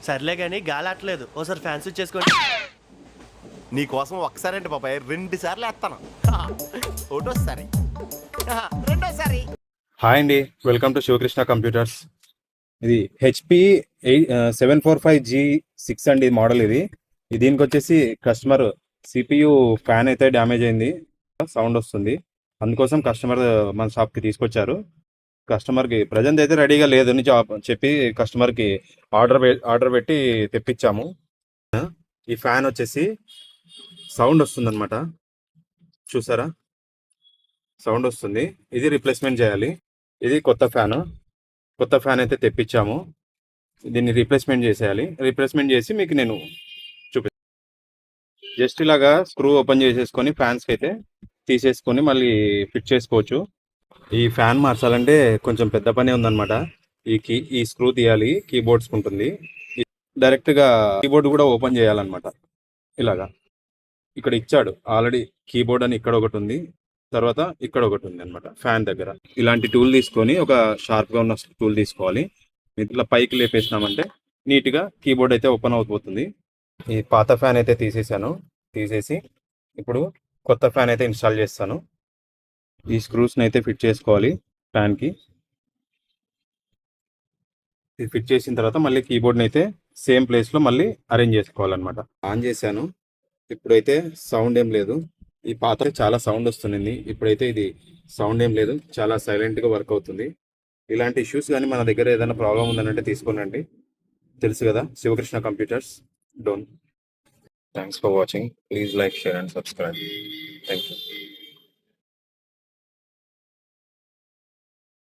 సర్లే గాని గాలట్లేదు, ఓసారి ఫ్యాన్ స్విచ్ చేసుకోండి. నీ కోసం ఒక్కసారి అంటే బాబాయ్ 2 సార్లు వేస్తాను. ఒకటోసారి, రెండోసారి. హాయ్ అండి, వెల్కమ్ టు శివకృష్ణ కంప్యూటర్స్. ఇది హెచ్పి 745G6 అండి మోడల్. ఇది దీనికి వచ్చేసి కస్టమర్ సిపియు ఫ్యాన్ అయితే డ్యామేజ్ అయింది, సౌండ్ వస్తుంది. అందుకోసం కస్టమర్ మన షాప్కి తీసుకొచ్చారు. కస్టమర్కి ప్రజెంట్ అయితే రెడీగా లేదు అని చెప్పి కస్టమర్కి ఆర్డర్ పెట్టి తెప్పించాము. ఈ ఫ్యాన్ వచ్చేసి సౌండ్ వస్తుంది అనమాట, చూసారా? సౌండ్ వస్తుంది. ఇది రీప్లేస్మెంట్ చేయాలి. ఇది కొత్త ఫ్యాన్ అయితే తెప్పించాము. దీన్ని రీప్లేస్మెంట్ చేసేయాలి. రీప్లేస్మెంట్ చేసి మీకు నేను చూపిస్తాను. జస్ట్ ఇలాగా స్క్రూ ఓపెన్ చేసేసుకొని ఫ్యాన్స్కి అయితే తీసేసుకొని మళ్ళీ ఫిట్ చేసుకోవచ్చు. ఈ ఫ్యాన్ మార్చాలంటే కొంచెం పెద్ద పనే ఉందన్నమాట. ఈ స్క్రూ తీయాలి, కీబోర్డ్స్కి ఉంటుంది. డైరెక్ట్గా కీబోర్డ్ కూడా ఓపెన్ చేయాలన్నమాట. ఇలాగా ఇక్కడ ఇచ్చాడు ఆల్రెడీ కీబోర్డ్ అని, ఇక్కడ ఒకటి ఉంది, తర్వాత ఇక్కడ ఒకటి ఉంది అనమాట. ఫ్యాన్ దగ్గర ఇలాంటి టూల్ తీసుకొని, ఒక షార్ప్గా ఉన్న టూల్ తీసుకోవాలి. ఇట్లా పైకి లేపేసినామంటే నీట్గా కీబోర్డ్ అయితే ఓపెన్ అయిపోతుంది. ఈ పాత ఫ్యాన్ అయితే తీసేసి ఇప్పుడు కొత్త ఫ్యాన్ అయితే ఇన్స్టాల్ చేస్తాను. ఈ స్క్రూస్ని అయితే ఫిట్ చేసుకోవాలి ఫ్యాన్కి. ఇది ఫిట్ చేసిన తర్వాత మళ్ళీ కీబోర్డ్ని అయితే సేమ్ ప్లేస్లో మళ్ళీ అరేంజ్ చేసుకోవాలన్నమాట. ఆన్ చేశాను. ఇప్పుడైతే సౌండ్ ఏం లేదు. ఈ పాత్ర చాలా సౌండ్ వస్తుంది. ఇప్పుడైతే ఇది సౌండ్ ఏం లేదు, చాలా సైలెంట్గా వర్క్ అవుతుంది. ఇలాంటి ఇష్యూస్ కానీ మన దగ్గర ఏదైనా ప్రాబ్లం ఉందనంటే తీసుకోనండి. తెలుసు కదా, Sivakrishna computers. Don't. Thanks for watching. Please like, share and subscribe. Thank you.